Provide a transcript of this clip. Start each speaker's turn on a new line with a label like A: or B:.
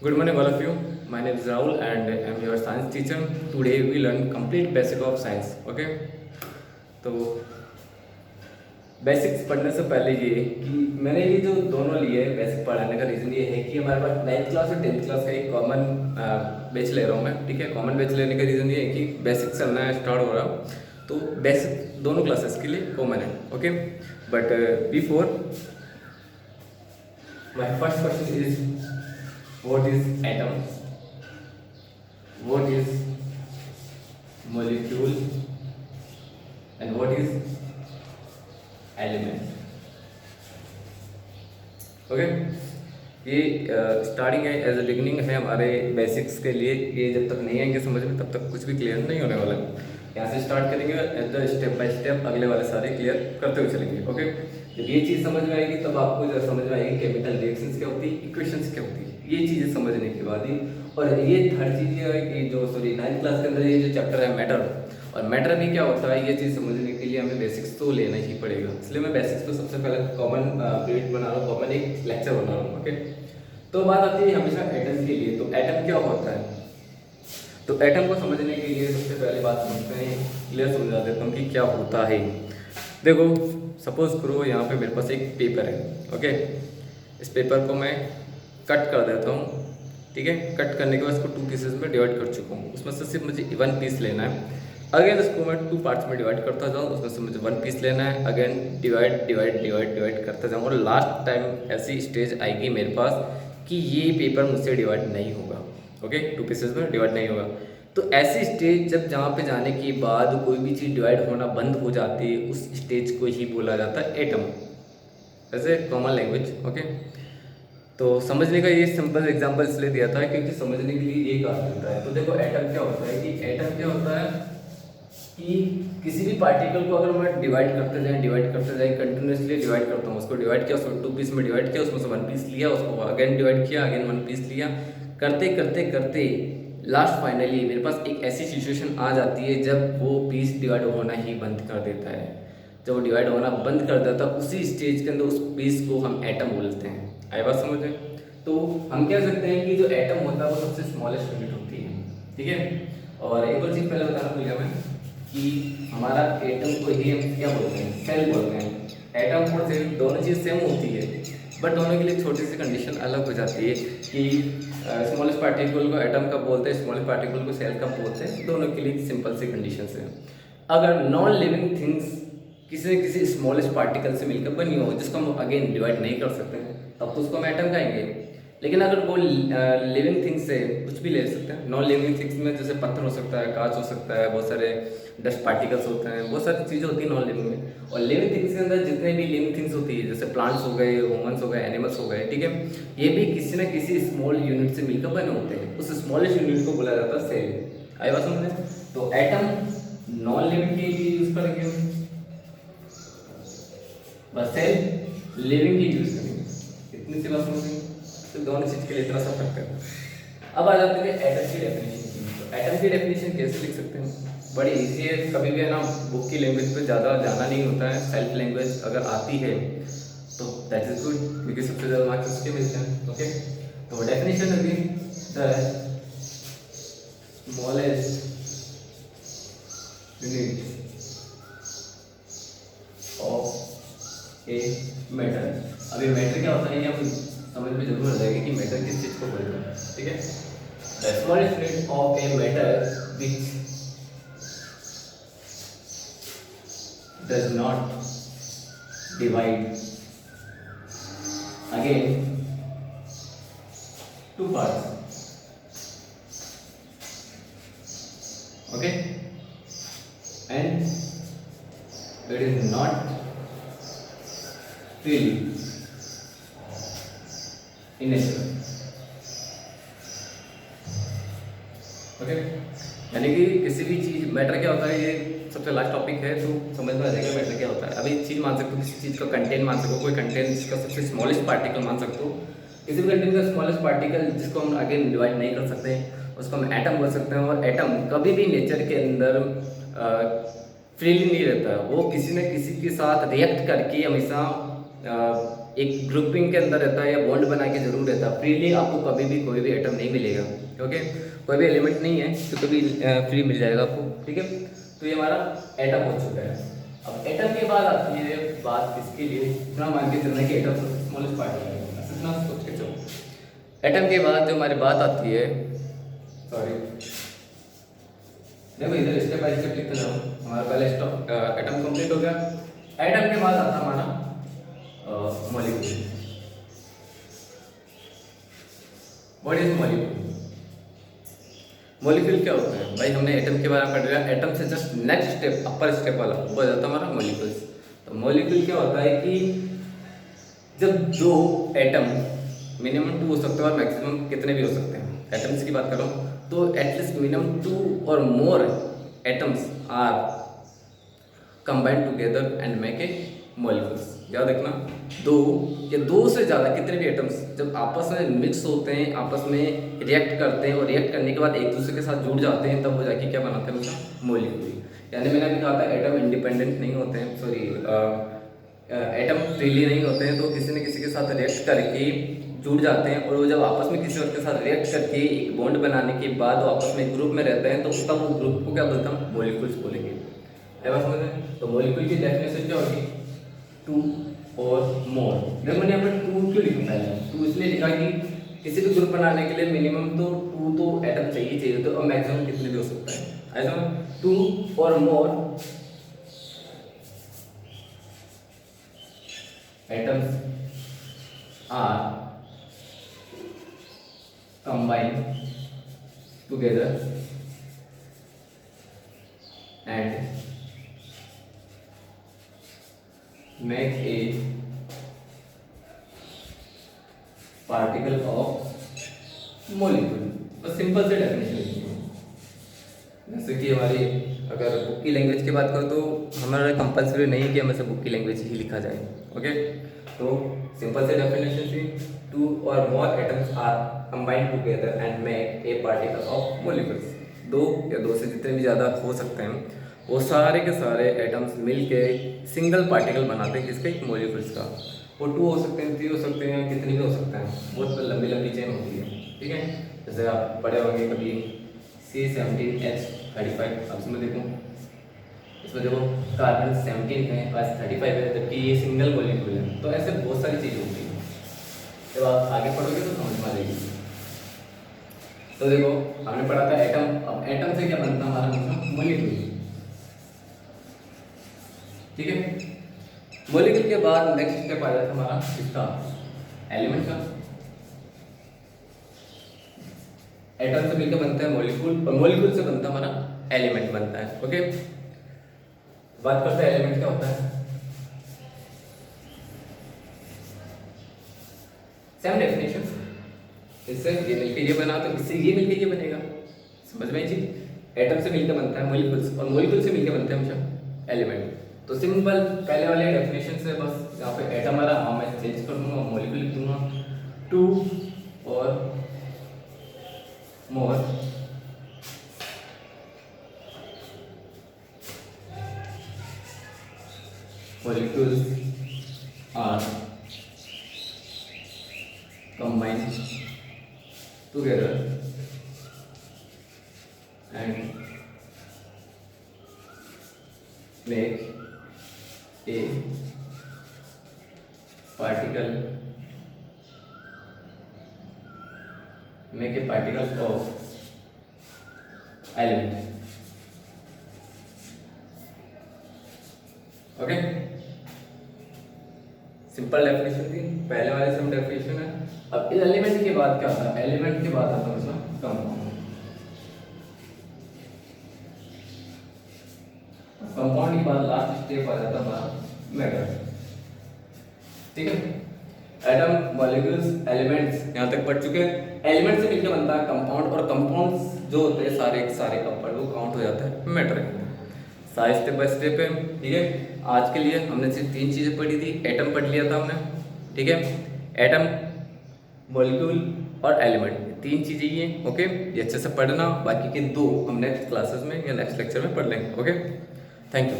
A: Good morning, all of you. My name is Rahul, and I'm your science teacher. Today we learn complete basic of science. Okay? तो basics पढ़ने से पहले ये कि मैंने ये जो दोनों लिए बेसिक पढ़ाने का रीज़न ये है कि हमारे पास 9th क्लास और 10th क्लास का एक कॉमन बैच ले रहा हूँ मैं, ठीक है। कॉमन बैच लेने का रीज़न ये है कि बेसिक चलना है, स्टार्ट हो रहा, तो बेसिक दोनों क्लासेस के लिए कॉमन है। Okay, but before my first question is what is atom, what is molecule, and what is element. Okay, ये स्टार्टिंग है, एज ए बिगिनिंग है हमारे बेसिक्स के लिए। ये जब तक नहीं आएंगे समझ में तब तक कुछ भी क्लियर नहीं होने वाला है। यहाँ से स्टार्ट करेंगे, as the step by step अगले वाले सारे क्लियर करते हुए चलेंगे। ओके, जब ये चीज़ समझ में आएगी तब आपको जब समझ में आएगी केमिकल रिएक्शंस क्या होती है, इक्वेशंस क्या होती है, ये चीज़ें समझने के बाद ही। और ये थर्ड चीज़ ये है कि जो 9th क्लास के अंदर ये जो चैप्टर है मैटर, और मैटर में क्या होता है ये चीज़ समझने के लिए हमें बेसिक्स तो लेना ही पड़ेगा। इसलिए मैं बेसिक्स को सबसे पहले कॉमन पीरियड बना रहा हूँ, कॉमन एक लेक्चर बना रहा हूँ। ओके, तो बात आती है हमेशा एटम के लिए। तो एटम क्या होता है, तो एटम को समझने के लिए सबसे पहले बात समझते हैं, क्लियर समझा देता हूँ कि क्या होता है। देखो, सपोज करो यहाँ पे मेरे पास एक पेपर है। ओके, इस पेपर को मैं कट कर देता हूँ, ठीक है। कट करने के बाद इसको 2 पीसेस में डिवाइड कर चुका हूँ। उसमें से सिर्फ मुझे 1 पीस लेना है। अगेन इसको मैं 2 पार्ट्स में डिवाइड करता जाऊँ, उसमें से मुझे 1 पीस लेना है। Again divide divide divide divide करता जाऊँ, और लास्ट टाइम ऐसी स्टेज आएगी मेरे पास कि ये पेपर मुझसे डिवाइड नहीं होगा। ओके, 2 पीसेस में डिवाइड नहीं होगा। तो ऐसी स्टेज जब जहाँ पे जाने के बाद कोई भी चीज़ डिवाइड होना बंद हो जाती है, उस स्टेज को ही बोला जाता है atom, as a common language. Okay, तो समझने का ये सिंपल एग्जांपल इसलिए दिया था क्योंकि समझने के लिए ये काम होता है। तो देखो, एटम क्या होता है कि एटम क्या होता है कि किसी भी पार्टिकल को अगर मैं डिवाइड करते जाए कंटिन्यूसली डिवाइड करता हूँ, उसको डिवाइड किया, उसको 2 पीस में डिवाइड किया, उसमें से 1 पीस लिया, उसको अगेन डिवाइड किया, अगेन 1 पीस लिया, करते करते करते लास्ट फाइनली मेरे पास एक ऐसी सिचुएशन आ जाती है जब वो पीस डिवाइड होना ही बंद कर देता है। जब वो डिवाइड होना बंद कर देता है उसी स्टेज के अंदर उस पीस को हम एटम बोलते हैं। आई बात समझ में? तो हम कह सकते हैं कि जो एटम होता है वो सबसे स्मॉलेस्ट यूनिट होती है, ठीक है। और एक और चीज़ पहले बताना भूल गया मैं कि हमारा एटम को ही हम क्या बोलते हैं, सेल बोलते हैं। एटम और सेल दोनों चीज़ सेम होती है, बट दोनों के लिए छोटी सी कंडीशन अलग हो जाती है कि स्मॉलेस्ट पार्टिकल को एटम कब बोलते हैं, स्मॉलेस्ट पार्टिकल को सेल कब बोलते हैं। दोनों के लिए सिंपल सी कंडीशन है। अगर नॉन लिविंग थिंग्स किसी न किसी स्मॉलेस्ट पार्टिकल से मिलकर बनी हो जिसको हम अगेन डिवाइड नहीं कर सकते हैं, तब तो उसको हम एटम कहेंगे। लेकिन अगर वो लिविंग थिंग्स से कुछ भी ले सकते हैं, नॉन लिविंग थिंग्स में जैसे पत्थर हो सकता है, कांच हो सकता है, बहुत सारे डस्ट पार्टिकल्स होते हैं, बहुत सारी चीज़ें होती हैं नॉन लिविंग में। और लिविंग थिंग्स के अंदर जितने भी लिविंग थिंग्स होती है, जैसे प्लांट्स हो गए, ह्यूमंस हो गए, एनिमल्स हो गए, ठीक है, ये भी किसी न किसी स्मॉल यूनिट से मिलकर बने होते हैं। उस स्मॉलेस्ट यूनिट को बोला जाता है सेल। आई बात समझ में? तो एटम नॉन लिविंग के लिए यूज करेंगे, बस सेल लिविंग की यूज करेंगे। इतनी सी बात समझेंगे, तो दोनों चीज के लिए इतना सा फर्क है। अब आ जाते हैं एटम की डेफिनेशन। तो एटम की डेफिनेशन कैसे लिख सकते हैं? बड़ी इजी है। कभी भी है ना, बुक की लैंग्वेज पे ज़्यादा जाना नहीं होता है। सेल्फ लैंग्वेज अगर आती है तो दैट इज गुड, क्योंकि सबसे ज़्यादा मार्क्स उसके मिलते हैं। ओके, तो डेफिनेशन होगी the smallest unit of a matter. अभी मैटर क्या होता है ये हम समझ में जरूर आ जाएगा कि मैटर किस चीज को बोलते हैं, ठीक है। The smallest unit of a matter which does not divide again two parts, okay, and it is not freely in nature। Okay, यानी कि किसी भी चीज, मैटर क्या होता है, ये सबसे लास्ट टॉपिक है तो समझ में आ जाएगा मैटर क्या होता है। अभी चीज मान सकते हो, किसी चीज का कंटेंट मान सको, कोई कंटेंट जिसका सबसे स्मॉलेस्ट पार्टिकल मान सकते हो। किसी भी कंटेंट का स्मॉलेस्ट पार्टिकल जिसको हम अगेन डिवाइड नहीं कर सकते उसको हम एटम बोल सकते हैं। और एटम कभी भी नेचर के अंदर फ्रीली नहीं रहता है, वो किसी न किसी के साथ रिएक्ट करके हमेशा एक ग्रुपिंग के अंदर रहता है या बॉन्ड बना के जरूर रहता है। फ्रीली आपको कभी भी कोई भी एटम नहीं मिलेगा, ओके, कोई भी एलिमेंट नहीं है तो कभी फ्री मिल जाएगा आपको, ठीक है। तो ये हमारा एटम हो चुका है। अब एटम के बाद आती है बात इसके लिए, इतना मान के चलना कि एटम सबसे स्मॉलेस्ट पार्टिकल है, इतना सोच के चलो। एटम के बाद जो हमारी बात आती है, सॉरी देखो इधर स्टेप बाय स्टेप लिखते जाओ। हमारा पहले एटम कंप्लीट हो गया। एटम के बाद आता हमारा molecule. What is molecule? Molecule क्या होता है भाई? हमने एटम के बारे में पढ़ लिया। एटम से जस्ट नेक्स्ट स्टेप, अपर स्टेप वाला वो जाता है हमारा मॉलिक्यूल्स। तो मॉलिक्यूल क्या होता है कि जब दो एटम, मिनिमम 2 हो सकते हैं और मैक्सिमम कितने भी हो सकते हैं, एटम्स की बात कर रहा हूँ, तो एटलीस्ट मिनिमम 2 और more atoms are combined together and make a molecules. याद रखना, दो या दो से ज़्यादा कितने भी एटम्स जब आपस में मिक्स होते हैं, आपस में रिएक्ट करते हैं और रिएक्ट करने के बाद एक दूसरे के साथ जुड़ जाते हैं, तब वो जाके क्या बनाते हैं उसका मॉलिक्यूल। यानी मैंने अभी कहा था एटम इंडिपेंडेंट नहीं होते हैं, सॉरी एटम फ्रीली नहीं होते हैं, तो किसी न किसी के साथ रिएक्ट करके जुड़ जाते हैं और वो जब आपस में किसी और के साथ रिएक्ट करके एक बॉन्ड बनाने के बाद वो आपस में एक ग्रुप में रहते हैं, तो तब वो ग्रुप को क्या बोलता हूँ? मॉलिक्यूल्स बोलेंगे। है बात समझ में? तो मॉलिक्यूल की डेफिनेशन क्या होगी? 2 और मोर। देखो मैंने यहाँ पर 2 क्यों लिखा है? 2 इसलिए लिखा कि किसी भी ग्रुप बनाने के लिए मिनिमम तो 2 तो एटम चाहिए तो, और मैक्सिमम कितने भी हो सकता है। ऐसा 2 और more atoms are combine together and make a particle of molecule। बस सिंपल से डेफिनेशन लिखी है। जैसे कि हमारी अगर बुक की लैंग्वेज की बात करो तो हमारा कंपल्सरी नहीं है कि हमें से बुक की लैंग्वेज ही लिखा जाए, ओके। तो सिंपल से डेफिनेशन थी 2 और more atoms are combined together and make a particle of molecules. 2 या 2 से जितने भी ज़्यादा हो सकते हैं वो सारे के सारे एटम्स मिलके सिंगल पार्टिकल बनाते हैं, किसके? एक मॉलिक्यूल्स का। वो 2 हो सकते हैं, 3 हो सकते हैं, कितने भी हो सकते हैं, बहुत लंबी लंबी चेन होती है, ठीक है। जैसे आप पढ़े होंगे कभी C17H35। अब इसमें देखो, इसमें देखो कार्बन 17 है, प्लस 35 है, जबकि ये सिंगल मॉलिक्यूल है। तो ऐसे बहुत सारी चीज़ें होती हैं, जब आप आगे पढ़ोगे तो समझ में आ जाएगी। तो देखो हमने पढ़ा था एटम। अब एटम से क्या बनता है हमारा? मॉलिक्यूल, ठीक है। मॉलिक्यूल के बाद नेक्स्ट स्टेप आ जाता है हमारा इसका एलिमेंट का। एटम से मिलकर बनता है मॉलिक्यूल और मॉलिक्यूल से बनता है हमारा एलिमेंट बनता है, ओके। बात करते हैं एलिमेंट क्या होता है। सेम डेफिनेशन, इससे ये मिलकर ये बना तो इससे ये मिलकर ये बनेगा। समझ में आई चीज? एटम से मिलकर बनता है मॉलिक्यूल्स और मॉलिक्यूल से मिलकर बनते हैं हमेशा एलिमेंट। तो सिंपल पहले वाले डेफिनेशन से बस यहाँ पे एटम आ रहा, मैं चेंज कर दूंगा, मॉलिक्यूल लिख दूंगा 2 और मोर molecules are combined together and make a particle of element, okay. Simple definition थी, पहले वाले सम डेफिनेशन है। अब इस एलिमेंट के बाद क्या आता है? एलिमेंट के बाद आता है उसका कंपाउंड। कंपाउंड के बाद लास्ट स्टेप आ जाता है हमारा मैटर, ठीक है। एटम, मॉलिक्यूल्स, एलिमेंट्स यहाँ तक पढ़ चुके हैं। एलिमेंट से मिलकर बनता है कंपाउंड और कंपाउंड्स जो होते हैं सारे सारे कंपाउंड वो काउंट हो जाता है मैटर के अंदर। सारे स्टेप बाय स्टेप है, ठीक है। आज के लिए हमने सिर्फ 3 चीज़ें पढ़ी थी। एटम पढ़ लिया था हमने, ठीक है। एटम, मॉलिक्यूल और एलिमेंट, 3 चीज़ें ही हैं, ओके। ये अच्छे से पढ़ना, बाकी के 2 हम नेक्स्ट क्लासेस में या नेक्स्ट लेक्चर में पढ़ लेंगे, ओके। Thank you.